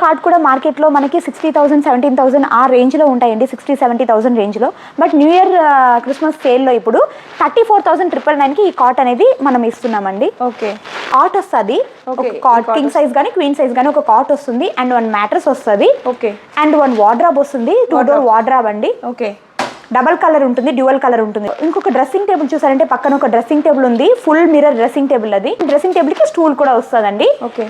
Card కూడా మార్కెట్లో మనకి 60,000 17,000 ఆ రేంజ్లో ఉంటాయండి, 60-70,000 రేంజ్లో. బట్ న్యూ ఇయర్ క్రిస్మస్ సేల్లో ఇప్పుడు 34,999కి ఈ కాట్ అనేది మనం ఇస్తున్నామండి. ఓకే, కాట్ వస్తుంది, కాట్ కింగ్ సైజ్ కానీ క్వీన్ సైజ్ కానీ ఒక కాట్ వస్తుంది, అండ్ 1 మ్యాట్రస్ వస్తుంది. ఓకే, అండ్ 1 వార్డ్రాబ్ వస్తుంది, 2 డోర్ వార్డ్రాబ్ అండి. ఓకే, డబల్ కలర్ ఉంటుంది, డ్యూయల్ కలర్ ఉంటుంది. ఇంకొక డ్రెస్సింగ్ టేబుల్ చూసారంటే పక్కన ఒక డ్రెస్సింగ్ టేబుల్ ఉంది, ఫుల్ మిర్రర్ డ్రెస్సింగ్ టేబుల్. అది డ్రెస్సింగ్ టేబుల్ కి స్టూల్ కూడా వస్తుందండి.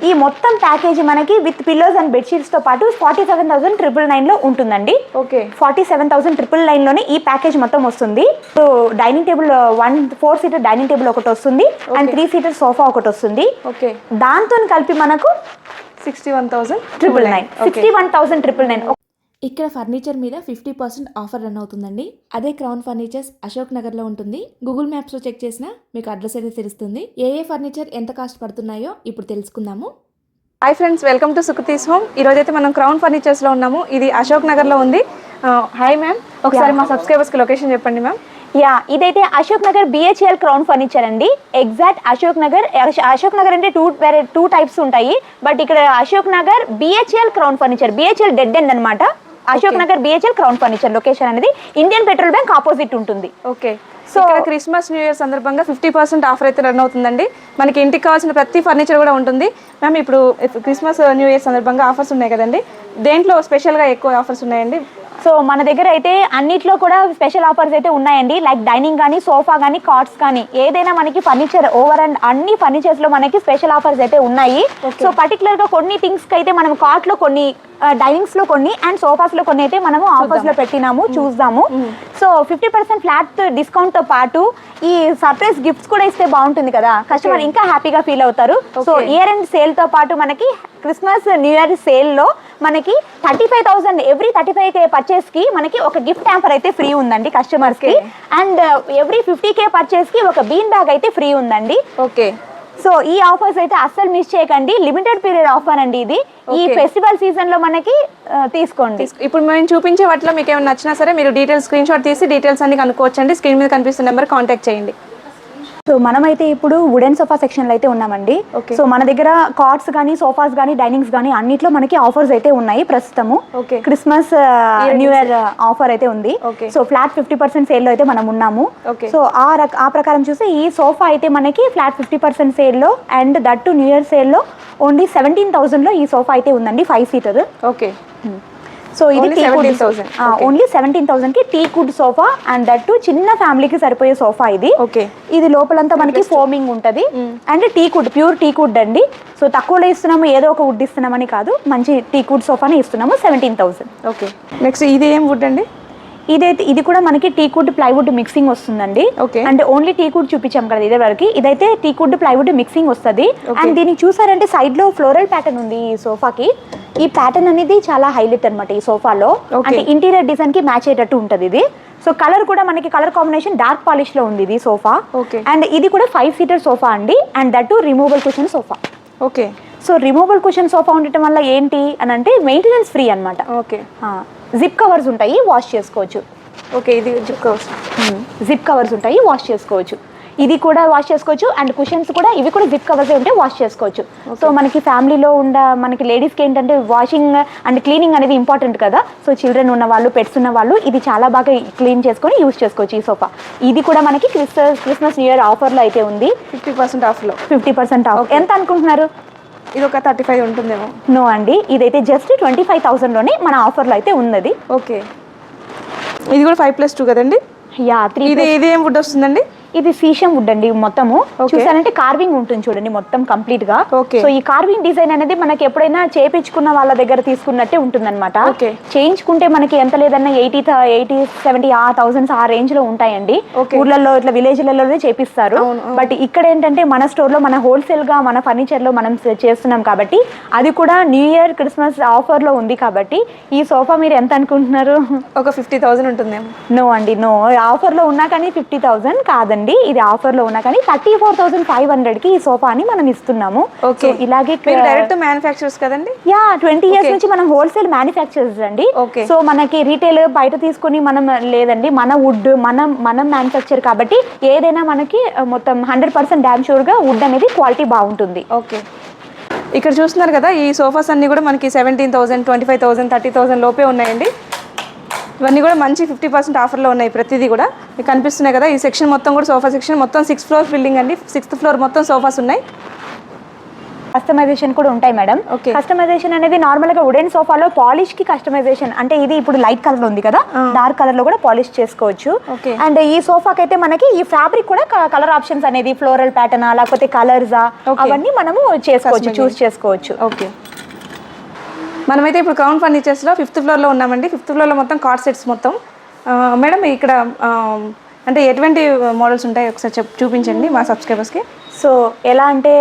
ఈ మొత్తం ప్యాకేజ్ మనకి విత్ పిల్లోస్ అండ్ బెడ్షీట్స్ తో పాటు 47,999 లో ఉంటుందండి. ఓకే, 47,999 లోనే ఈ ప్యాకేజ్ మొత్తం వస్తుంది. So dining table 4 seater dining table ఒకటి వస్తుంది, అండ్ 3 సీటర్ సోఫా ఒకటి వస్తుంది. ఓకే, దాంతో కలిపి మనకు 61,999. 61,999. ఇక్కడ ఫర్నిచర్ మీద 50% ఆఫర్ రన్ అవుతుందండి. అదే క్రౌన్ ఫర్నిచర్స్ అశోక్ నగర్లో ఉంటుంది. గూగుల్ మ్యాప్స్లో చెక్ చేసినా మీకు అడ్రస్ అయితే తెలుస్తుంది. ఏ ఫర్నిచర్ ఎంత కాస్ట్ పడుతున్నాయో ఇప్పుడు తెలుసుకుందాము. Hi friends, welcome to Sukriti's home. ఈరోజైతే మనం క్రౌన్ ఫర్నిచర్స్లో ఉన్నాము. ఇది అశోక్ నగర్లో ఉంది. హాయ్ మ్యామ్, ఒకసారి మా సబ్స్క్రైబర్స్కి లొకేషన్ చెప్పండి మ్యామ్. ఇదైతే Ashok Nagar BHL crown furniture అండి. ఎగ్జాక్ట్ అశోక్ నగర్ అంటే టూ టైప్స్ ఉంటాయి. బట్ ఇక్కడ Ashok Nagar BHL crown furniture, BHL dead end అనమాట. Ashok Nagar BHL crown furniture location అనేది ఇండియన్ పెట్రోల్ బ్యాంక్ ఆపోజిట్ ఉంటుంది. ఓకే, సో ఇక్కడ క్రిస్మస్ న్యూ ఇయర్ సందర్భంగా 50% ఆఫర్ అయితే రన్ అవుతుందండి. మనకి ఇంటికి కావాల్సిన ప్రతి ఫర్నిచర్ కూడా ఉంటుంది. మ్యామ్, ఇప్పుడు క్రిస్మస్ న్యూ ఇయర్ సందర్భంగా ఆఫర్స్ ఉన్నాయి కదండి, దేంట్లో స్పెషల్గా ఎక్కువ ఆఫర్స్ ఉన్నాయండి? సో మన దగ్గర అయితే అన్నిట్లో కూడా స్పెషల్ ఆఫర్స్ అయితే ఉన్నాయండి. లైక్ డైనింగ్ కానీ, సోఫా కానీ, కార్డ్స్ కానీ, ఏదైనా మనకి ఫర్నిచర్ ఓవర్ అండ్ అన్ని ఫర్నిచర్స్ లో మనకి స్పెషల్ ఆఫర్స్ అయితే ఉన్నాయి. సో పర్టికులర్ గా కొన్ని థింగ్స్ కి అయితే మనం కార్ట్ లో కొన్ని, డైనింగ్స్ లో కొన్ని, అండ్ సోఫాస్ లో కొన్ని అయితే మనము ఆఫర్స్ లో పెట్టినాము, చూద్దాము. సో 50% ఫ్లాట్ డిస్కౌంట్ తో పాటు ఈ సర్ప్రైజ్ గిఫ్ట్స్ కూడా ఇస్తే బాగుంటుంది కదా, కస్టమర్ ఇంకా హ్యాపీగా ఫీల్ అవుతారు. సో ఇయర్ ఎండ్ సేల్ తో పాటు మనకి క్రిస్మస్ న్యూ ఇయర్ సేల్ లో మనకి 35,000 ఎవ్రీ 35K పర్చేస్ కి మనకి ఒక గిఫ్ట్ హ్యాంపర్ అయితే ఫ్రీ ఉందండి కస్టమర్స్ కి. అండ్ ఎవ్రీ 50K పర్చేస్ కి ఒక బీన్ బ్యాగ్ అయితే ఫ్రీ ఉందండి. ఓకే, సో ఈ ఆఫర్స్ అయితే అస్సలు మిస్ చేయకండి. లిమిటెడ్ పీరియడ్ ఆఫర్ అండి ఇది. ఈ ఫెస్టివల్ సీజన్ లో మనకి తీసుకోండి. ఇప్పుడు మేము చూపించే వాటిలో మీకు ఏమైనా నచ్చినా సరే మీరు డీటెయిల్స్ స్క్రీన్ షాట్ తీసి డీటెయిల్స్ అన్ని కనుక్కోవచ్చండి. స్క్రీన్ మీద కనిపిస్తున్న నెంబర్ కాంటాక్ట్ చేయండి. సో మనమైతే ఇప్పుడు వుడెన్ సోఫా సెక్షన్ లో అయితే ఉన్నామండి. సో మన దగ్గర కార్డ్స్ కానీ, సోఫాస్ కానీ, డైనింగ్స్ కానీ అన్నిట్లో మనకి ఆఫర్స్ అయితే ఉన్నాయి ప్రస్తుతము. క్రిస్మస్ న్యూ ఇయర్ ఆఫర్ అయితే ఉంది. సో ఫ్లాట్ 50% సేల్ లో అయితే మనం ఉన్నాము. సో ఆ ప్రకారం చూస్తే ఈ సోఫా అయితే మనకి ఫ్లాట్ 50% సేల్ లో, and that to new year sale లో ఓన్లీ 17,000 లో ఈ సోఫా అయితే ఉందండి, 5 సీటర్. ఓకే, సో ఇది ఓన్లీ 17,000 కి టీకుడ్ సోఫా, అండ్ దట్ టు చిన్న ఫ్యామిలీకి సరిపోయే సోఫా ఇది. ఇది లోపలంతా మనకి ఫోమింగ్ ఉంటది, అండ్ టీకుడ్, ప్యూర్ టీకుడ్ అండి. సో తక్కువలో ఇస్తున్నాము, ఏదో ఒక వుడ్ ఇస్తున్నామని కాదు, మంచి టీకుడ్ సోఫాని ఇస్తున్నాము 17,000. ఓకే, నెక్స్ట్ ఇది ఏం వుడ్ అండి? ఇది కూడా మనకి టీకుడ్ ప్లైవుడ్ మిక్సింగ్ వస్తుందండి. అండ్ ఓన్లీ టీకుడ్ చూపించాం కదా ఇదే వరకు, ఇదైతే టీకుడ్ ప్లైవుడ్ మిక్సింగ్ వస్తుంది. అండ్ దీనికి చూసారంటే సైడ్ లో ఫ్లోరల్ ప్యాటర్న్ ఉంది ఈ సోఫాకి. ఈ ప్యాటర్న్ అనేది చాలా హైలైట్ అనమాట ఈ సోఫాలో. అంటే ఇంటీరియర్ డిజైన్ కి మ్యాచ్ అయ్యేటట్టు ఉంటది ఇది. సో కలర్ కూడా మనకి కలర్ కాంబినేషన్ డార్క్ పాలిష్ లో ఉంది ఇది సోఫా. అండ్ ఇది కూడా 5 సీటర్ సోఫా అండి, and that to removable cushion sofa. Okay, so removable cushion sofa ఉండటం వల్ల ఏంటి అని అంటే మెయింటెనెన్స్ ఫ్రీ అనమాట. ఓకే, జిప్ కవర్స్ ఉంటాయి, వాష్ చేసుకోవచ్చు. ఓకే, ఇది జిప్ కవర్స్ ఉంటాయి, వాష్ చేసుకోవచ్చు. ఇది కూడా వాష్ చేసుకోవచ్చు, అండ్ కుషన్స్ కూడా ఇవి కూడా జిప్ కవర్స్ ఉంటే వాష్ చేసుకోవచ్చు. సో మనకి ఫ్యామిలీలో మనకి లేడీస్కి ఏంటంటే వాషింగ్ అండ్ క్లీనింగ్ అనేది ఇంపార్టెంట్ కదా. సో చిల్డ్రన్ ఉన్న వాళ్ళు, పెట్స్ ఉన్న వాళ్ళు ఇది చాలా బాగా క్లీన్ చేసుకొని యూజ్ చేసుకోవచ్చు ఈ సోఫా. ఇది కూడా మనకి క్రిస్మస్ న్యూ ఇయర్ ఆఫర్లో అయితే ఉంది, 50% ఆఫ్లో. 50% ఆఫ్. ఎంత అనుకుంటున్నారు? ఇది ఒక 35 ఉంటుందేమో. నో అండి, ఇదైతే జస్ట్ 25,000 లోనే మన ఆఫర్లో అయితే ఉన్నది. ఓకే, ఇది కూడా 5+2 కదండి? 3. ఇది ఏం వుడ్ వస్తుందండి? ఇది సీషం వుడ్ అండి. మొత్తము చూసారంటే కార్వింగ్ ఉంటుంది చూడండి మొత్తం కంప్లీట్ గా. సో ఈ కార్వింగ్ డిజైన్ అనేది మనకి ఎప్పుడైనా చేపించుకున్న వాళ్ళ దగ్గర తీసుకున్నట్టే ఉంటుంది అనమాట. చేయించుకుంటే మనకి ఎంత లేదన్నా 80-70,000 ఆ రేంజ్ లో ఉంటాయండి. ఊర్లలో ఇట్లా విలేజ్లలో చేపిస్తారు. బట్ ఇక్కడ ఏంటంటే మన స్టోర్ లో, మన హోల్సేల్ గా మన ఫర్నిచర్ లో మనం చేస్తున్నాం కాబట్టి, అది కూడా న్యూ ఇయర్ క్రిస్మస్ ఆఫర్ లో ఉంది కాబట్టి ఈ సోఫా మీరు ఎంత అనుకుంటున్నారు? ఒక 50,000 ఉంటుందేమో. నో అండి, నో. ఆఫర్ లో ఉన్నా కానీ 50,000 కాదండి, ఇది ఆఫర్ లో ఉన్నా కానీ 34,500 కి ఈ సోఫాని మనం ఇస్తున్నాము. సో ఇలాగే డైరెక్ట్ మ్యానుఫ్యాక్చరర్స్ కదండి? 20 ఇయర్స్ నుంచి మనం హోల్సేల్ మ్యానుఫ్యాక్చరర్స్ అండి. సో మనకి రీటైల్ బయట తీసుకుని మనం లేదండి, మన వుడ్ మనం మ్యానుఫ్యాక్చర్ కాబట్టి ఏదైనా మనకి మొత్తం 100% డామ్ షూర్ గా వుడ్ అనేది క్వాలిటీ బాగుంటుంది. ఓకే, ఇక్కడ చూస్తున్నారు కదా, ఈ సోఫాస్ అన్నీ కూడా మనకి 17,000, 25,000, 30,000 లోపే ఉన్నాయండి. ఇవన్నీ కూడా మంచి 50% ఆఫర్లో ఉన్నాయి. ప్రతిదీ కూడా మీకు కనిపిస్తున్నాయి కదా, ఈ సెక్షన్ మొత్తం కూడా సోఫా సెక్షన్ మొత్తం 6 ఫ్లోర్స్ బిల్డింగ్ అండి. 6th ఫ్లోర్ మొత్తం సోఫాస్ ఉన్నాయి. కస్టమైజేషన్ కూడా ఉంటాయి మేడం. కస్టమైజేషన్ అనేది నార్మల్ గా వుడెన్ సోఫాలో పాలిష్ కి కస్టమైజేషన్ అంటే ఇది ఇప్పుడు లైట్ కలర్ ఉంది కదా, డార్క్ కలర్ లో కూడా పాలిష్ చేసుకోవచ్చు. అండ్ ఈ సోఫాకి అయితే మనకి ఈ ఫ్యాబ్రిక్ కూడా కలర్ ఆప్షన్స్ అనేది ఫ్లోరల్ ప్యాటర్న్ లేకపోతే కలర్స్ అవన్నీ మనము చేసుకోవచ్చు, చూస్ చేసుకోవచ్చు. ఓకే, మనమైతే ఇప్పుడు క్రౌన్ ఫర్నిచర్స్లో 5th ఫ్లోర్లో ఉన్నామండి. 5th ఫ్లోర్లో మొత్తం కార్డ్ సెట్స్ మొత్తం. మేడం ఇక్కడ అంటే ఎటువంటి మోడల్స్ ఉంటాయి ఒకసారి చూపించండి మా సబ్స్క్రైబర్స్కి. సో ఎలా అంటే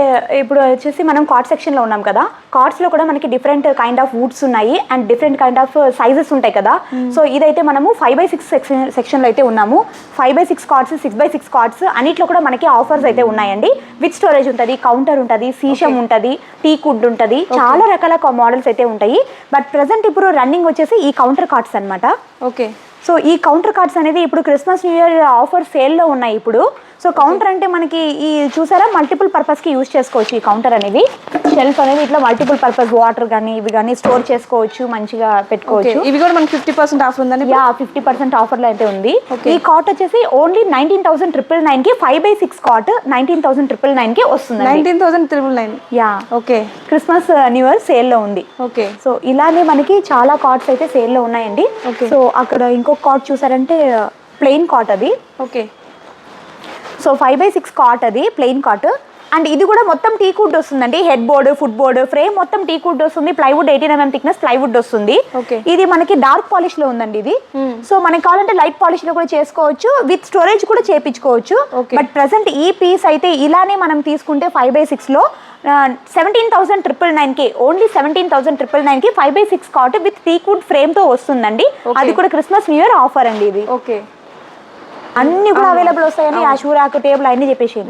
ఇప్పుడు వచ్చేసి మనం కార్డ్ సెక్షన్లో ఉన్నాం కదా, కార్డ్స్లో కూడా మనకి డిఫరెంట్ కైండ్ ఆఫ్ వుడ్స్ ఉన్నాయి and different kind of sizes ఉంటాయి కదా. సో ఇదైతే మనము 5x6 సెక్షన్లో అయితే ఉన్నాము. 5x6 కార్డ్స్, 6x6 కార్డ్స్ అన్నిట్లో కూడా మనకి ఆఫర్స్ అయితే ఉన్నాయండి. విత్ స్టోరేజ్ ఉంటుంది, కౌంటర్ ఉంటుంది, సీషమ్ ఉంటుంది, టీ కుడ్ ఉంటుంది, చాలా రకాల మోడల్స్ అయితే ఉంటాయి. బట్ ప్రెసెంట్ ఇప్పుడు రన్నింగ్ వచ్చేసి ఈ కౌంటర్ కార్డ్స్ అనమాట. ఓకే, సో ఈ కౌంటర్ కార్డ్స్ అనేది ఇప్పుడు క్రిస్మస్ న్యూ ఇయర్ ఆఫర్ సేల్లో ఉన్నాయి ఇప్పుడు. సో కౌంటర్ అంటే మనకి ఈ చూసారా మల్టిపుల్ పర్పస్కి యూజ్ చేసుకోవచ్చు. ఈ కౌంటర్ అనేది షెల్ఫ్ అనేది ఇట్లా మల్టిపుల్ పర్పస్ వాటర్ కానీ ఇవి కానీ స్టోర్ చేసుకోవచ్చు, మంచిగా పెట్టుకోవచ్చు. ఇవి కూడా మనకి 50% ఆఫర్ ఉందండి. 50% ఆఫర్లో అయితే ఉంది. ఈ కాట్ వచ్చేసి ఓన్లీ 19,999 కి 5x6 కాట్ 19,999 వస్తుంది. 19,999. Yeah, okay, Christmas new year సేల్లో ఉంది. ఓకే, సో ఇలానే మనకి చాలా కార్డ్స్ అయితే సేల్లో ఉన్నాయండి. సో అక్కడ ఇంకొక కార్డ్ చూసారంటే ప్లెయిన్ కాట్ అది. ఓకే, సో 5x6 కాట్ అది ప్లెయిన్ కాట్. అండ్ ఇది కూడా మొత్తం టీ కుడ్ వస్తుందండి. Head board, foot board, frame మొత్తం టీ కుడ్ వస్తుంది. ప్లైవుడ్ 18 mm థిక్నెస్ ప్లైవుడ్ వస్తుంది. ఇది మనకి డార్క్ పాలిష్ లో ఉందండి ఇది. సో మనకి కావాలంటే లైట్ పాలిష్ లో కూడా చేసుకోవచ్చు, విత్ స్టోరేజ్ కూడా చేపించుకోవచ్చు. బట్ ప్రెసెంట్ ఈ పీస్ అయితే ఇలానే మనం తీసుకుంటే 5x6 లో 17,999 కి ఓన్లీ 17,999 కి 5x6 cot with teak wood frame తో వస్తుందండి. అది కూడా క్రిస్మస్ న్యూ ఇయర్ ఆఫర్ అండి ఇది. ఓకే, అన్ని కూడా అవైలబుల్ వస్తాయండి. ఆ షూరాక్ టేబుల్ అన్ని చెప్పేసి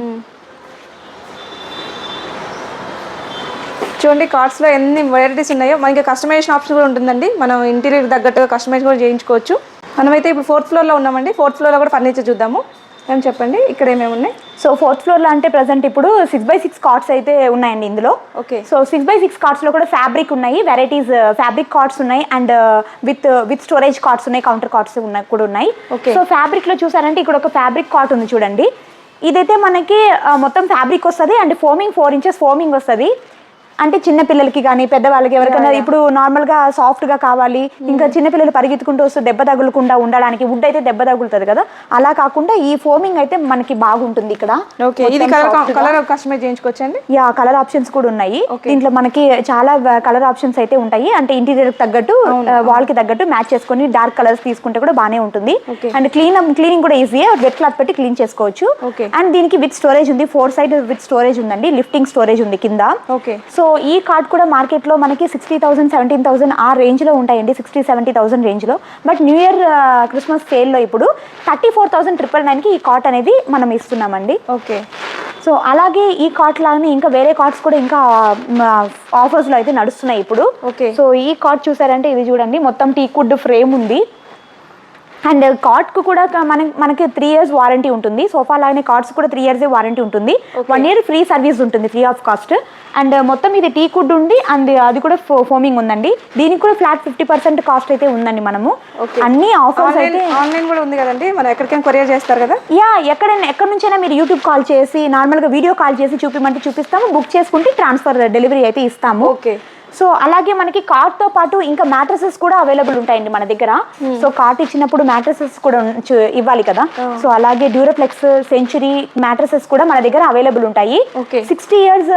చూడండి కార్డ్స్లో ఎన్ని వెరైటీస్ ఉన్నాయో. మనకి కస్టమైజేషన్ ఆప్షన్ కూడా ఉంటుందండి. మనం ఇంటీరియర్ తగ్గట్టుగా కస్టమైజ్ కూడా చేయించుకోవచ్చు. మనమైతే ఇప్పుడు 4th ఫ్లోర్లో ఉన్నామండి. 4th ఫ్లోర్లో కూడా ఫర్నిచర్ చూద్దాము. ఏం చెప్పండి ఇక్కడ ఏమేమి ఉన్నాయి? సో 4th ఫ్లోర్లో అంటే ప్రజెంట్ ఇప్పుడు 6x6 కార్డ్స్ అయితే ఉన్నాయండి ఇందులో. ఓకే, సో 6x6 కార్డ్స్లో కూడా ఫ్యాబ్రిక్ ఉన్నాయి, వెరైటీస్ ఫ్యాబ్రిక్ కార్డ్స్ ఉన్నాయి అండ్ విత్ స్టోరేజ్ కార్డ్స్ ఉన్నాయి, కౌంటర్ కార్డ్స్ కూడా ఉన్నాయి. సో ఫ్యాబ్రిక్లో చూసారంటే ఇక్కడ ఒక ఫ్యాబ్రిక్ కార్డ్ ఉంది చూడండి. ఇదైతే మనకి మొత్తం ఫ్యాబ్రిక్ వస్తుంది అండ్ ఫోమింగ్ 4 inches ఫోమింగ్ వస్తుంది. అంటే చిన్న పిల్లలకి కానీ పెద్దవాళ్ళకి ఎవరికైనా ఇప్పుడు నార్మల్గా సాఫ్ట్గా కావాలి, ఇంకా చిన్నపిల్లలు పరిగెత్తుకుంటూ వస్తూ దెబ్బ తగులకుండా ఉండడానికి, వుడ్ అయితే దెబ్బ తగులుతుంది కదా, అలా కాకుండా ఈ ఫోమింగ్ అయితే మనకి బాగుంటుంది ఇక్కడ. ఓకే, ఇది కలర్ కస్టమైజ్ చేయించుకోవచ్చండి. యా, కలర్ ఆప్షన్స్ కూడా ఉన్నాయి దీంట్లో. మనకి చాలా కలర్ ఆప్షన్స్ అయితే ఉంటాయి. అంటే ఇంటీరియర్ తగ్గట్టు వాల్ కి తగ్గట్టు మ్యాచ్ చేసుకుని డార్క్ కలర్స్ తీసుకుంటే కూడా బాగానే ఉంటుంది. అండ్ క్లీనింగ్ కూడా ఈజీ, వెట్ క్లాత్ పెట్టి క్లీన్ చేసుకోవచ్చు. అండ్ దీనికి విత్ స్టోరేజ్ ఉంది, 4 side విత్ స్టోరేజ్ ఉందండి, లిఫ్టింగ్ స్టోరేజ్ ఉంది కింద. ఓకే, సో ఈ కార్డ్ కూడా మార్కెట్లో మనకి 60,000, 17,000 ఆ రేంజ్లో ఉంటాయండి, 60-70,000 రేంజ్లో. బట్ న్యూ ఇయర్ క్రిస్మస్ సేల్లో ఇప్పుడు 34,999 కి ఈ కార్డ్ అనేది మనం ఇస్తున్నామండి. ఓకే, సో అలాగే ఈ కార్డ్ లాగానే ఇంకా వేరే కార్డ్స్ కూడా ఇంకా ఆఫర్స్లో అయితే నడుస్తున్నాయి ఇప్పుడు. ఓకే, సో ఈ కార్డ్ చూసారంటే ఇది చూడండి, మొత్తం టీ కుడ్ ఫ్రేమ్ ఉంది. అండ్ కార్డ్కు కూడా మనకి 3 years వారంటీ ఉంటుంది. సోఫా లాగానే కార్డ్స్ కూడా 3 years వారంటీ ఉంటుంది. 1 year ఫ్రీ సర్వీస్ ఉంటుంది, ఫ్రీ ఆఫ్ కాస్ట్. అండ్ మొత్తం ఇది టీ కుడ్ ఉంది అండ్ అది కూడా ఫోమింగ్ ఉందండి. దీనికి కూడా ఫ్లాట్ 50% కాస్ట్ అయితే ఉందండి. మనము అన్ని ఆఫర్స్ అయితే ఆన్లైన్ కూడా ఉంది కదండి, మనం ఎక్కడికైనా కొరియర్ చేస్తారు కదా. యా, ఎక్కడి నుంచైనా మీరు యూట్యూబ్ కాల్ చేసి నార్మల్గా వీడియో కాల్ చేసి చూపిమంటే చూపిస్తాము, బుక్ చేసుకుంటే ట్రాన్స్ఫర్ డెలివరీ అయితే ఇస్తాము. ఓకే, సో అలాగే మనకి కార్ట్తో పాటు ఇంకా మ్యాట్రసెస్ కూడా అవైలబుల్ ఉంటాయండి మన దగ్గర. సో కార్ట్ ఇచ్చినప్పుడు మ్యాట్రసెస్ కూడా ఇవ్వాలి కదా. సో అలాగే డ్యూరప్లెక్స్, సెంచురీ మ్యాట్రసెస్ కూడా మన దగ్గర అవైలబుల్ ఉంటాయి. 60 years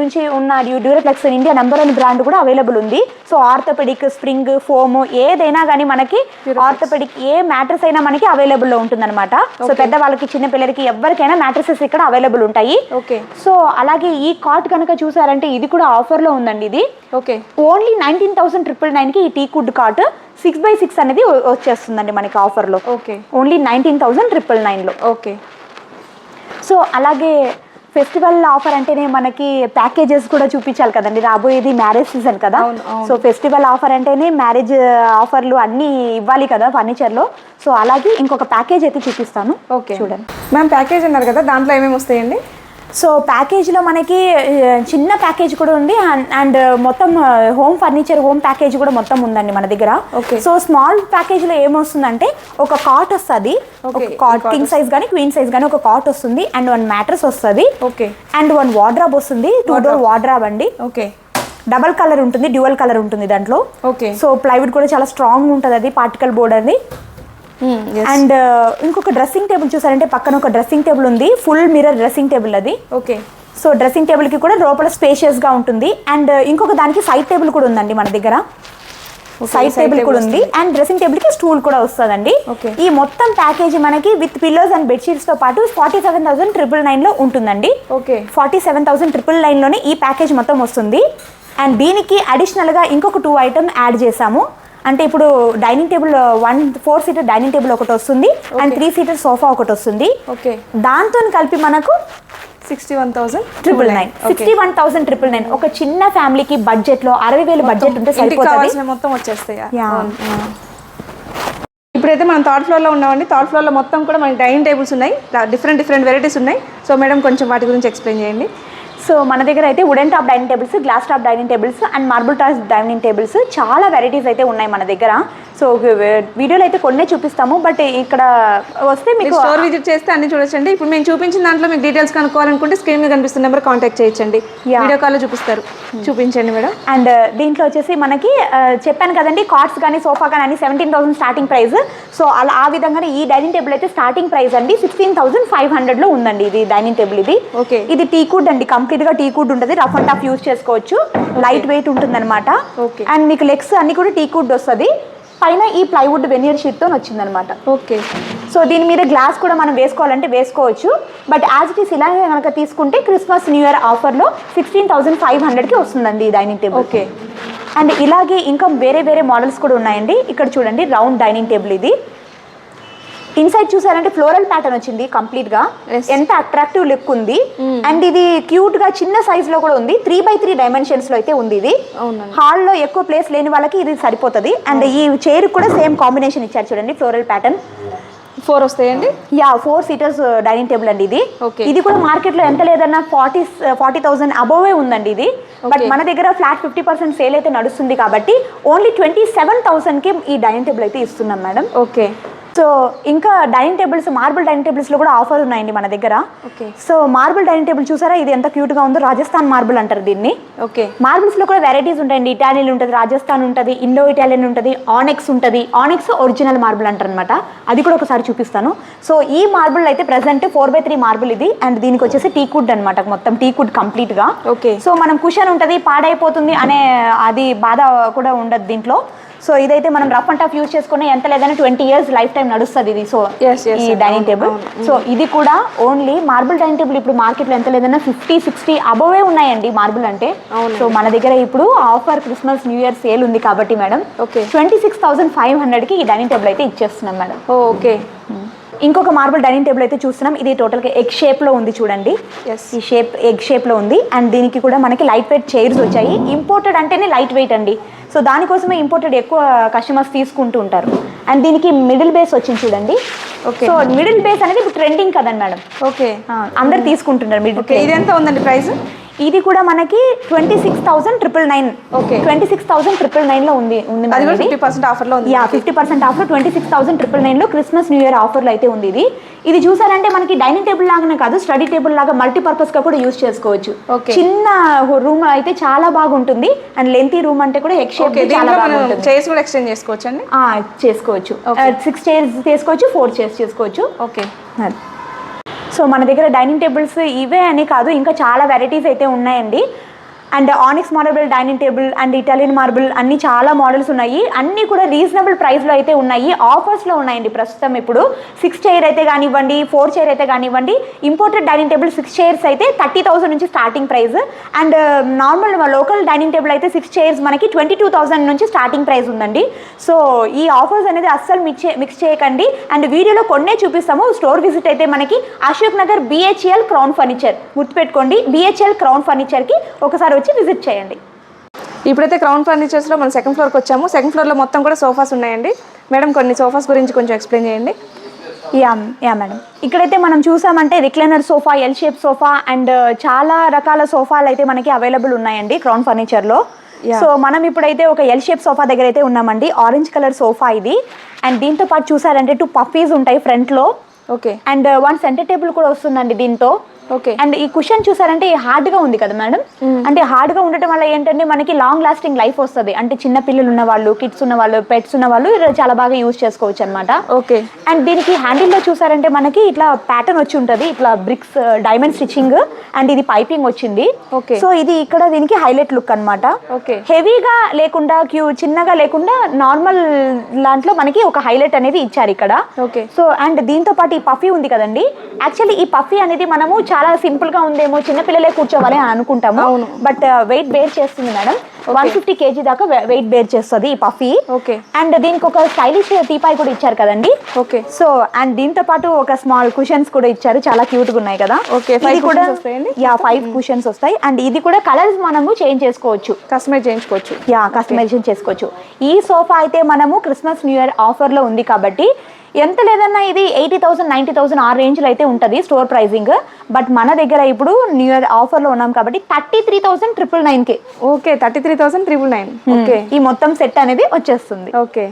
నుంచి ఉన్న డ్యూరప్లెక్స్ ఇండియా నెంబర్ 1 బ్రాండ్ కూడా అవైలబుల్ ఉంది. సో ఆర్థోపెడిక్, స్ప్రింగ్, ఫోమ్ ఏదైనా కానీ మనకి ఆర్థోపెడిక్ ఏ మ్యాట్రస్ అయినా మనకి అవైలబుల్లో ఉంటుంది అనమాట. సో పెద్దవాళ్ళకి, చిన్న పిల్లలకి ఎవరికైనా మ్యాట్రసెస్ ఇక్కడ అవైలబుల్ ఉంటాయి. సో అలాగే ఈ కార్ట్ కనుక చూసారంటే ఇది కూడా ఆఫర్లో ఉందండి. ఇది ఓకే, ఓన్లీ 19,999 కి ఈ టీ కుడ్ కార్ట్ 6x6 అనేది వచ్చేస్తుందండి మనకి ఆఫర్లో. ఓకే, ఓన్లీ 19,999 లో. ఓకే, సో అలాగే ఫెస్టివల్ ఆఫర్ అంటేనే మనకి ప్యాకేజెస్ కూడా చూపించాలి కదండి, రాబోయేది మ్యారేజ్ సీజన్ కదా. సో ఫెస్టివల్ ఆఫర్ అంటేనే మ్యారేజ్ ఆఫర్లు అన్నీ ఇవ్వాలి కదా ఫర్నిచర్లో. సో అలాగే ఇంకొక ప్యాకేజ్ అయితే చూపిస్తాను. ఓకే చూడండి మ్యామ్, ప్యాకేజ్ అన్నారు కదా, దాంట్లో ఏమేమి వస్తాయండి? సో ప్యాకేజ్లో మనకి చిన్న ప్యాకేజ్ కూడా ఉంది అండ్ మొత్తం హోమ్ ఫర్నిచర్ హోమ్ ప్యాకేజ్ కూడా మొత్తం ఉందండి మన దగ్గర. సో స్మాల్ ప్యాకేజ్లో ఏమొస్తుందంటే ఒక కాట్ వస్తుంది, ఒక కాట్ కింగ్ సైజ్ కానీ క్వీన్ సైజ్ కానీ ఒక కాట్ వస్తుంది అండ్ 1 మ్యాట్రెస్ వస్తుంది అండ్ 1 వార్డ్రాబ్ వస్తుంది, 2 డోర్ వార్డ్రాబ్ అండి. డబల్ కలర్ ఉంటుంది, డ్యూయల్ కలర్ ఉంటుంది దాంట్లో. సో ప్లైవుడ్ కూడా చాలా స్ట్రాంగ్ ఉంటుంది, అది పార్టికల్ బోర్డ్ అది. అండ్ ఇంకొక డ్రెస్సింగ్ టేబుల్ చూసారంటే పక్కన ఒక డ్రెస్సింగ్ టేబుల్ ఉంది, ఫుల్ మిర్రర్ డ్రెస్సింగ్ టేబుల్ అది. సో డ్రెస్సింగ్ టేబుల్ కి కూడా లోపల స్పేషియస్ గా ఉంటుంది అండ్ ఇంకొక దానికి సైడ్ టేబుల్ కూడా ఉందండి మన దగ్గర. సైడ్ టేబుల్ కూడా ఉంది అండ్ డ్రెస్సింగ్ టేబుల్ కి స్టూల్ కూడా వస్తుందండి. ఈ మొత్తం ప్యాకేజ్ మనకి విత్ పిల్లోస్ అండ్ బెడ్షీట్స్ తో పాటు 47,999 లో ఉంటుందండి. 47,999 లోనే ఈ ప్యాకేజ్ మొత్తం వస్తుంది. అండ్ దీనికి అడిషనల్ గా ఇంకొక 2 ఐటమ్ యాడ్ చేసాము. అంటే ఇప్పుడు dining table 4 seater dining table ఒకటి వస్తుంది అండ్ 3 సీటర్ సోఫా ఒకటి వస్తుంది. దాంతో కలిపి మనకు 61,999 ఒక చిన్న ఫ్యామిలీకి బడ్జెట్ లో 60,000 బడ్జెట్ ఉంటే సరిపోతుంది, మొత్తం వచ్చేస్తాయి. ఇప్పుడైతే మనం థర్డ్ ఫ్లోర్ లో ఉన్నామండి. థర్డ్ ఫ్లోర్ లో మొత్తం కూడా మనకి డైనింగ్ టేబుల్స్ ఉన్నాయి, డిఫరెంట్ వెరైటీస్ ఉన్నాయి. సో మేడం కొంచెం వాటి గురించి ఎక్స్ప్లెయిన్ చేయండి. సో మన దగ్గర అయితే wooden top dining tables, glass top dining tables and marble top dining tables చాలా వెరైటీస్ అయితే ఉన్నాయి మన దగ్గర. సో వీడియోలో అయితే కొన్నే చూపిస్తాము, బట్ ఇక్కడ వస్తే మీకు స్టోర్ విజిట్ చేస్తే అన్ని చూడొచ్చండి. ఇప్పుడు మేము చూపించిన దాంట్లో మీకు డీటెయిల్స్ కనుక్కోవాలనుకుంటే స్క్రీన్ మీద కనిపిస్తున్న నెంబర్ కాంటాక్ట్ చేయొచ్చండి, వీడియో కాల్లో చూపిస్తారు. చూపించండి మేడం. అండ్ దీంట్లో వచ్చేసి మనకి చెప్పాను కదండి, కార్డ్స్ కానీ సోఫా కానీ అన్ని 17,000 స్టార్టింగ్ ప్రైస్. సో అలా ఆ విధంగానే ఈ డైనింగ్ టేబుల్ అయితే స్టార్టింగ్ ప్రైస్ అండి 16,500 లో ఉందండి ఇది డైనింగ్ టేబుల్. ఇది టీకుడ్ అండి, కంప్లీట్ గా టీకుడ్ ఉంటుంది, రఫ్ అండ్ టఫ్ యూజ్ చేసుకోవచ్చు, లైట్ వెయిట్ ఉంటుంది అనమాట. అండ్ మీకు లెగ్స్ అన్ని కూడా టీకుడ్ వస్తుంది, పైన ఈ ప్లైవుడ్ వెనియర్ షీట్ తో వచ్చింది అనమాట. సో దీని మీద గ్లాస్ కూడా మనం వేసుకోవాలంటే వేసుకోవచ్చు, బట్ యాజ్ ఇట్ ఈస్ ఇలాగే కనుక తీసుకుంటే క్రిస్మస్ న్యూ ఇయర్ ఆఫర్లో 16,500కి వస్తుందండి ఈ డైనింగ్ టేబుల్. అండ్ ఇలాగే ఇంకా వేరే మోడల్స్ కూడా ఉన్నాయండి. ఇక్కడ చూడండి రౌండ్ డైనింగ్ టేబుల్, ఇది ఇన్సైడ్ చూసారంటే ఫ్లోరల్ ప్యాటర్న్ వచ్చింది కంప్లీట్ గా, ఎంత అట్రాక్టివ్ లుక్ ఉంది. అండ్ ఇది క్యూట్ గా చిన్న సైజ్ లో కూడా ఉంది, 3x3 డైమెన్షన్స్ లో అయితే ఉంది. ఇది హాల్ లో ఎక్కువ ప్లేస్ లేని వాళ్ళకి ఇది సరిపోతుంది. అండ్ ఈ చైర్ కూడా సేమ్ కాంబినేషన్ ఇచ్చారు చూడండి, ఫ్లోరల్ ప్యాటర్న్. 4 వస్తాయండి. 4 సీటర్స్ డైనింగ్ టేబుల్ అండి ఇది. ఇది కూడా మార్కెట్ లో ఎంత లేదన్నా 40,000 అబోవే ఉందండి ఇది. బట్ మన దగ్గర ఫ్లాట్ 50% సేల్ అయితే నడుస్తుంది కాబట్టి ఓన్లీ 27,000కి ఈ డైనింగ్ టేబుల్ అయితే ఇస్తున్నాం మేడం. సో ఇంకా dining tables, marble dining tables లో కూడా ఆఫర్ ఉన్నాయండి మన దగ్గర. సో మార్బుల్ డైనింగ్ టేబుల్ చూసారా, ఇది ఎంత క్యూట్ గా ఉందో, రాజస్థాన్ మార్బుల్ అంటారు దీన్ని. మార్బుల్స్ లో కూడా వెరైటీస్ ఉంటాయండి, ఇటాలియన్ ఉంటుంది, రాజస్థాన్ ఉంటుంది, ఇండో ఇటాలియన్ ఉంటుంది, ఆనెక్స్ ఉంటుంది. ఆనెక్స్ ఒరిజినల్ మార్బుల్ అంటారు అనమాట, అది కూడా ఒకసారి చూపిస్తాను. సో ఈ మార్బుల్ అయితే ప్రెసెంట్ 4x3 మార్బుల్ ఇది. అండ్ దీనికి వచ్చేసి టీకుడ్ అనమాట, మొత్తం టీకుడ్ కంప్లీట్ గా. సో మనం కుషన్ ఉంటుంది, పాడైపోతుంది అనే అది బాధ కూడా ఉండదు దీంట్లో. సో ఇదైతే మనం రఫ్ అండ్ టఫ్ యూజ్ చేసుకుని ఎంత లేదని 20 years లైఫ్ టైం నడుస్తుంది ఇది. సో ఈ డైనింగ్ టేబుల్, సో ఇది కూడా ఓన్లీ మార్బుల్ డైనింగ్ టేబుల్ ఇప్పుడు మార్కెట్లో ఎంత లేదన్నా 50-60 అబోవే ఉన్నాయండి మార్బుల్ అంటే. సో మన దగ్గర ఇప్పుడు offer Christmas new year sale ఉంది కాబట్టి మేడం 26,500కి ఈ డైనింగ్ టేబుల్ అయితే ఇచ్చేస్తున్నాం మేడం. ఇంకొక మార్బుల్ డైనింగ్ టేబుల్ అయితే చూస్తున్నాం, ఇది టోటల్గా ఎగ్ షేప్ లో ఉంది చూడండి. ఈ షేప్ ఎగ్ షేప్ లో ఉంది. అండ్ దీనికి కూడా మనకి లైట్ వెయిట్ చైర్స్ వచ్చాయి. ఇంపోర్టెడ్ అంటేనే లైట్ వెయిట్ అండి, సో దానికోసమే ఇంపోర్టెడ్ ఎక్కువ కస్టమర్స్ తీసుకుంటూ ఉంటారు. అండ్ దీనికి మిడిల్ బేస్ వచ్చింది చూడండి. సో మిడిల్ బేస్ అనేది ఇప్పుడు ట్రెండింగ్ కదండి మేడం, అందరు తీసుకుంటున్నారు మిడిల్. ఇది ఎంత ఉందండి ప్రైస్? ఇది కూడా మనకి 26,999. 26,999 లో ఉంది. 50% ఆఫర్లో ఉంది. 50% ఆఫర్ 26,999 లో క్రిస్మస్ న్యూ ఇయర్ ఆఫర్లో అయితే ఉంది ఇది. ఇది చూసారంటే మనకి డైనింగ్ టేబుల్ లాగానే కాదు, స్టడీ టేబుల్ లాగా మల్టీపర్పస్ గా కూడా యూజ్ చేసుకోవచ్చు. చిన్న రూమ్ అయితే చాలా బాగుంటుంది. అండ్ లెంతీ రూమ్ అంటే కూడా ఎగ్ షేప్ చాలా బాగుంటుంది. చైర్స్ కూడా ఎక్స్చేంజ్ చేసుకోవచ్చు అండి. చేసుకోవచ్చు, 6 చైర్స్ చేసుకోవచ్చు, 4 చైర్స్ చేసుకోవచ్చు. సో మన దగ్గర డైనింగ్ టేబుల్స్ ఇవే అని కాదు, ఇంకా చాలా వెరైటీస్ అయితే ఉన్నాయండి. And onyx marble dining table and Italian marble అన్ని చాలా మోడల్స్ ఉన్నాయి. అన్నీ కూడా రీజనబుల్ ప్రైస్లో అయితే ఉన్నాయి, ఆఫర్స్లో ఉన్నాయండి ప్రస్తుతం. ఇప్పుడు 6 చైర్ అయితే కానివ్వండి, 4 చైర్ అయితే కానివ్వండి, ఇంపోర్టెడ్ డైనింగ్ టేబుల్ 6 చైర్స్ అయితే 30,000 నుంచి starting price. And normal local dining table అయితే 6 చైర్స్ మనకి 22,000 నుంచి స్టార్టింగ్ ప్రైస్ ఉందండి. సో ఈ ఆఫర్స్ అనేది అస్సలు మిక్స్ చేయకండి. అండ్ వీడియోలో కొన్నే చూపిస్తాము. స్టోర్ విజిట్ అయితే మనకి Ashok Nagar BHL crown furniture, గుర్తుపెట్టుకోండి, BHL క్రౌన్ ఫర్నిచర్కి ఒకసారి వచ్చి విజిట్ చేయండి. ఇప్పుడైతే క్రౌన్ ఫర్నిచర్స్లో మనం సెకండ్ ఫ్లోర్కి వచ్చాము. సెకండ్ ఫ్లోర్లో మొత్తం కూడా సోఫాస్ ఉన్నాయండి. మేడం కొన్ని సోఫాస్ గురించి కొంచెం ఎక్స్ప్లెయిన్ చేయండి. యా యా మేడం, ఇక్కడైతే మనం చూసామంటే recliner sofa, L shape sofa and చాలా రకాల సోఫాలు అయితే మనకి అవైలబుల్ ఉన్నాయండి క్రౌన్ ఫర్నిచర్లో. సో మనం ఇప్పుడైతే ఒక ఎల్ షేప్ సోఫా దగ్గర అయితే ఉన్నామండి. ఆరెంజ్ కలర్ సోఫా ఇది. అండ్ దీంతో పాటు చూసారంటే 2 పఫీస్ ఉంటాయి ఫ్రంట్లో. ఓకే. అండ్ 1 సెంటర్ టేబుల్ కూడా వస్తుందండి దీంతో. ఓకే. అండ్ ఈ కుషన్ చూసారంటే హార్డ్గా ఉంది కదా మేడం, అంటే హార్డ్గా ఉండటం వల్ల ఏంటంటే మనకి లాంగ్ లాస్టింగ్ లైఫ్ వస్తుంది. అంటే చిన్న పిల్లలు ఉన్న వాళ్ళు, కిడ్స్ ఉన్న వాళ్ళు, పెట్స్ ఉన్న వాళ్ళు చాలా బాగా యూజ్ చేసుకోవచ్చు అనమాట. ఓకే. అండ్ దీనికి హ్యాండిల్లో చూసారంటే మనకి ఇట్లా ప్యాటర్న్ వచ్చి ఉంటుంది, ఇట్లా బ్రిక్స్ డైమండ్ స్టిచ్చింగ్ అండ్ ఇది పైపింగ్ వచ్చింది. ఓకే. సో ఇది ఇక్కడ దీనికి హైలైట్ లుక్ అనమాట. ఓకే. హెవీగా లేకుండా చిన్నగా లేకుండా నార్మల్ దాంట్లో మనకి ఒక హైలైట్ అనేది ఇచ్చారు ఇక్కడ. ఓకే. సో అండ్ దీంతో పాటు ఈ పఫీ ఉంది కదండి, యాక్చువల్లీ ఈ పఫీ అనేది మనము చాలా సింపుల్ గా ఉందేమో, చిన్నపిల్లలే కూర్చోవాలి అని అనుకుంటాము. బట్ వెయిట్ బేర్ చేస్తుంది మేడం. 150 kg దాకా వెయిట్ బేర్ చేస్తుంది ఈ పఫీ. ఓకే. అండ్ దీనికి ఒక స్టైలిష్ టీపాయ్ కూడా ఇచ్చారు కదండి. ఓకే. సో అండ్ దీంతో పాటు ఒక స్మాల్ కుషన్స్ కూడా ఇచ్చారు, చాలా క్యూట్ గా ఉన్నాయి కదా. ఓకే. ఇది కూడా 5 కుషన్స్ వస్తాయి. అండ్ ఇది కూడా కలర్స్ మనము చేంజ్ చేసుకోవచ్చు, కస్టమైజ్ చేయించుకోవచ్చు. కస్టమైజేషన్ చేసుకోవచ్చు. ఈ సోఫా అయితే మనము క్రిస్మస్ న్యూ ఇయర్ ఆఫర్ లో ఉంది కాబట్టి ఎంత లేదన్నా ఇది 80,000 90,000 ఆ రేంజ్లో అయితే ఉంటుంది స్టోర్ ప్రైజింగ్. బట్ మన దగ్గర ఇప్పుడు న్యూ ఇయర్ ఆఫర్లో ఉన్నాం కాబట్టి 33,999కి. ఓకే. 33,999. ఓకే. ఈ మొత్తం సెట్ అనేది వచ్చేస్తుంది. ఓకే.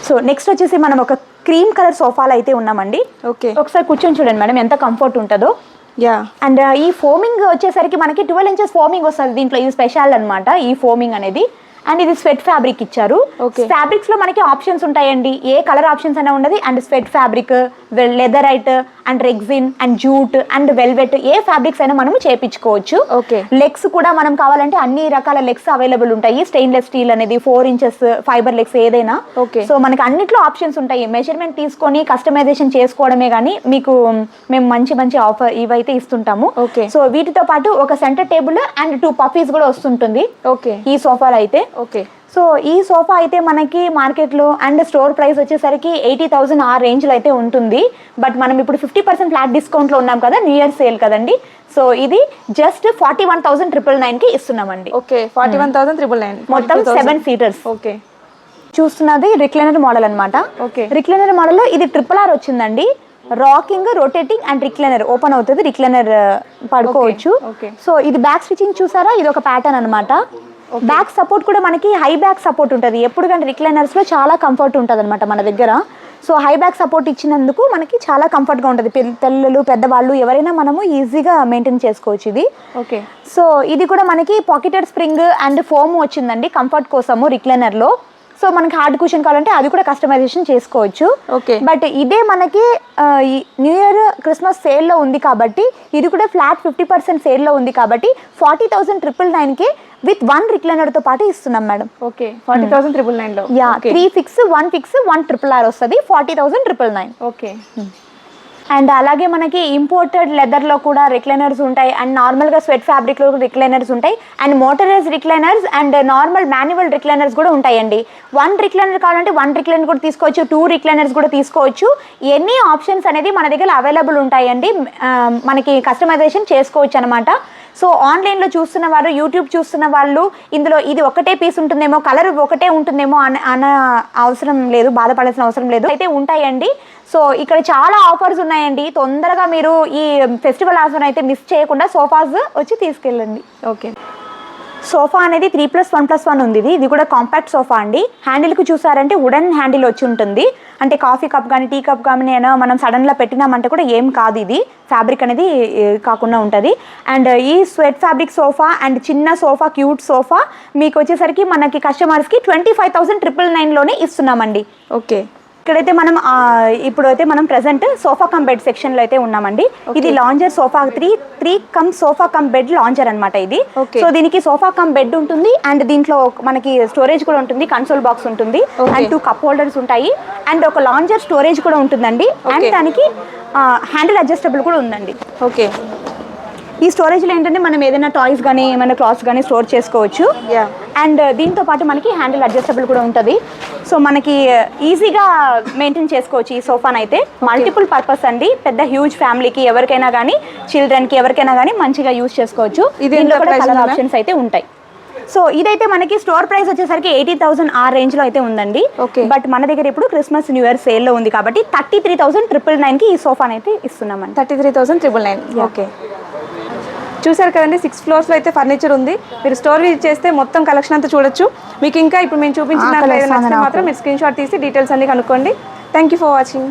సో నెక్స్ట్ వచ్చేసి మనం ఒక క్రీమ్ కలర్ సోఫాలో అయితే ఉన్నామండి. ఓకే. ఒకసారి కూర్చొని చూడండి మేడం ఎంత కంఫర్ట్ ఉంటుందో. యా. అండ్ ఈ ఫోమింగ్ వచ్చేసరికి మనకి 12 inches ఫోమింగ్ వస్తుంది దీంట్లో. ఇది స్పెషల్ అనమాట ఈ ఫోమింగ్ అనేది. అండ్ ఇది స్వెట్ ఫ్యాబ్రిక్ ఇచ్చారు. ఫ్యాబ్రిక్స్ లో మనకి ఆప్షన్స్ ఉంటాయండి, ఏ కలర్ ఆప్షన్స్ అయినా ఉండదు. And sweat fabric, leatherette and rexine and jute and velvet, A fabrics అయినా మనం చేపించుకోవచ్చు. లెగ్స్ కూడా మనం కావాలంటే అన్ని రకాల లెగ్స్ అవైలబుల్ ఉంటాయి. స్టెయిన్లెస్ స్టీల్ అనేది 4 inches ఫైబర్ లెగ్స్ ఏదైనా. సో మనకి అన్నిట్లో ఆప్షన్స్ ఉంటాయి. మెజర్మెంట్ తీసుకొని కస్టమైజేషన్ చేసుకోవడమే కానీ మీకు మేము మంచి మంచి ఆఫర్ ఇవైతే ఇస్తుంటాము. సో వీటితో పాటు ఒక సెంటర్ టేబుల్ అండ్ 2 పఫీస్ కూడా వస్తుంటుంది ఈ సోఫాలో అయితే. ఓకే. సో ఈ సోఫా అయితే మనకి మార్కెట్లో అండ్ స్టోర్ ప్రైస్ వచ్చేసరికి 80,000 ఆ రేంజ్లో అయితే ఉంటుంది. బట్ మనం ఇప్పుడు 50% ఫ్లాట్ డిస్కౌంట్లో ఉన్నాం కదా, న్యూ ఇయర్ సేల్ కదండి. సో ఇది జస్ట్ 41,999కి ఇస్తున్నామండి. ఓకే. 41,999 మొత్తం 7 సీటర్స్. ఓకే. చూస్తున్నది రిక్లైనర్ మోడల్ అనమాట. ఓకే. రిక్లైనర్ మోడల్లో ఇది RRR వచ్చిందండి. Rocking, rotating and recliner open అవుతుంది, రిక్లైనర్ పడుకోవచ్చు. సో ఇది బ్యాక్ స్టిచింగ్ చూసారా, ఇది ఒక ప్యాటర్న్ అనమాట. బ్యాక్ సపోర్ట్ కూడా మనకి హై బ్యాక్ సపోర్ట్ ఉంటుంది. ఎప్పుడు కానీ రిక్లైనర్స్ లో చాలా కంఫర్ట్ ఉంటుంది అనమాట మన దగ్గర. సో హై బ్యాక్ సపోర్ట్ ఇచ్చినందుకు మనకి చాలా కంఫర్ట్గా ఉంటుంది. పిల్లలు, పెద్దవాళ్ళు ఎవరైనా మనము ఈజీగా మెయింటైన్ చేసుకోవచ్చు ఇది. ఓకే. సో ఇది కూడా మనకి పాకెటెడ్ స్ప్రింగ్ అండ్ ఫోమ్ వచ్చిందండి కంఫర్ట్ కోసము రిక్లైనర్లో. సో మనకి హార్డ్ కుషన్ కావాలంటే అది కూడా కస్టమైజేషన్ చేసుకోవచ్చు. ఓకే. బట్ ఇదే మనకి న్యూ ఇయర్ క్రిస్మస్ సేల్లో ఉంది కాబట్టి ఇది కూడా ఫ్లాట్ 50% సేల్లో ఉంది కాబట్టి 40,999కి విత్ 1 రిక్లైనర్తో పాటు ఇస్తున్నాం మేడం. ఓకే. 40,999లో. యా. 3 ఫిక్స్, 1 ఫిక్స్, 1 RRR వస్తుంది. 40,999. ఓకే. అండ్ అలాగే మనకి ఇంపోర్టెడ్ లెదర్లో కూడా రిక్లైనర్స్ ఉంటాయి. అండ్ నార్మల్గా స్వెట్ ఫ్యాబ్రిక్లో రిక్లైనర్స్ ఉంటాయి. And motorise recliners and normal manual recliners కూడా ఉంటాయండి. 1 రిక్లైనర్ కావాలంటే 1 రిక్లైనర్ కూడా తీసుకోవచ్చు, 2 రిక్లైనర్స్ కూడా తీసుకోవచ్చు. ఎన్ని ఆప్షన్స్ అనేది మన దగ్గర అవైలబుల్ ఉంటాయండి. మనకి కస్టమైజేషన్ చేసుకోవచ్చు అనమాట. సో ఆన్లైన్లో చూస్తున్న వారు, యూట్యూబ్ చూస్తున్న వాళ్ళు ఇందులో ఇది ఒకటే పీస్ ఉంటుందేమో, కలర్ ఒకటే ఉంటుందేమో అన్న అవసరం లేదు, బాధపడాల్సిన అవసరం లేదు, అయితే ఉంటాయండి. సో ఇక్కడ చాలా ఆఫర్స్ ఉన్నాయండి. తొందరగా మీరు ఈ ఫెస్టివల్ ఆఫర్ అయితే మిస్ చేయకుండా సోఫాస్ వచ్చి తీసుకెళ్ళండి. ఓకే. సోఫా అనేది 3+1+1 ఉంది. ఇది కూడా కాంపాక్ట్ సోఫా అండి. హ్యాండిల్కి చూసారంటే వుడెన్ హ్యాండిల్ వచ్చి ఉంటుంది. అంటే కాఫీ కప్ కానీ టీ కప్ కానీ మనం సడన్గా పెట్టినామంటే కూడా ఏం కాదు, ఇది ఫ్యాబ్రిక్ అనేది కాకుండా ఉంటుంది. అండ్ ఈ స్వెట్ ఫ్యాబ్రిక్ సోఫా అండ్ చిన్న సోఫా, క్యూట్ సోఫా మీకు వచ్చేసరికి మనకి కస్టమర్స్కి 25,999లోనే ఇస్తున్నామండి. ఓకే. ఇక్కడైతే మనం ఇప్పుడైతే మనం ప్రెసెంట్ సోఫా కమ్ బెడ్ సెక్షన్లో అయితే ఉన్నామండి. ఇది lounger sofa, 3 come sofa cum bed lounger అనమాట ఇది. సో దీనికి సోఫా కమ్ బెడ్ ఉంటుంది అండ్ దీంట్లో మనకి స్టోరేజ్ కూడా ఉంటుంది, కన్సోల్ బాక్స్ ఉంటుంది అండ్ 2 కప్ హోల్డర్స్ ఉంటాయి అండ్ ఒక లాంజర్ స్టోరేజ్ కూడా ఉంటుందండి. అండ్ దానికి హ్యాండిల్ అడ్జస్టబుల్ కూడా ఉందండి. ఓకే. ఈ స్టోరేజ్లో ఏంటంటే మనం ఏదైనా టాయ్స్ కానీ ఏమైనా క్లాత్స్ కానీ స్టోర్ చేసుకోవచ్చు. అండ్ దీంతో పాటు మనకి హ్యాండిల్ అడ్జస్టబుల్ కూడా ఉంటుంది. సో మనకి ఈజీగా మెయింటైన్ చేసుకోవచ్చు ఈ సోఫాని అయితే. మల్టిపుల్ పర్పస్ అండి, పెద్ద హ్యూజ్ ఫ్యామిలీకి ఎవరికైనా కానీ, చిల్డ్రన్కి ఎవరికైనా కానీ మంచిగా యూజ్ చేసుకోవచ్చు. దీంట్లో కూడా కలర్ ఆప్షన్స్ అయితే ఉంటాయి. సో ఇదైతే మనకి స్టోర్ ప్రైస్ వచ్చేసరికి 80,000 ఆ రేంజ్ లో అయితే ఉందండి. Okay. బట్ మన దగ్గర ఇప్పుడు క్రిస్మస్ న్యూ ఇయర్ సేల్ లో ఉంది కాబట్టి 33,999 కి ఈ సోఫాని అయితే ఇస్తున్నామండి. 33,999. ఓకే, చూసారు కదండి 6 floors లో అయితే ఫర్నిచర్ ఉంది. మీరు స్టోర్ విజిట్ చేస్తే మొత్తం కలెక్షన్ అంతా చూడొచ్చు. మీకు ఇంకా ఇప్పుడు మేము చూపించిన దాంట్లో ఏదైనా నచ్చితే మాత్రం మీరు స్క్రీన్ షాట్ తీసి డీటెయిల్స్ అన్ని కనుక్కోండి. Thank you for watching.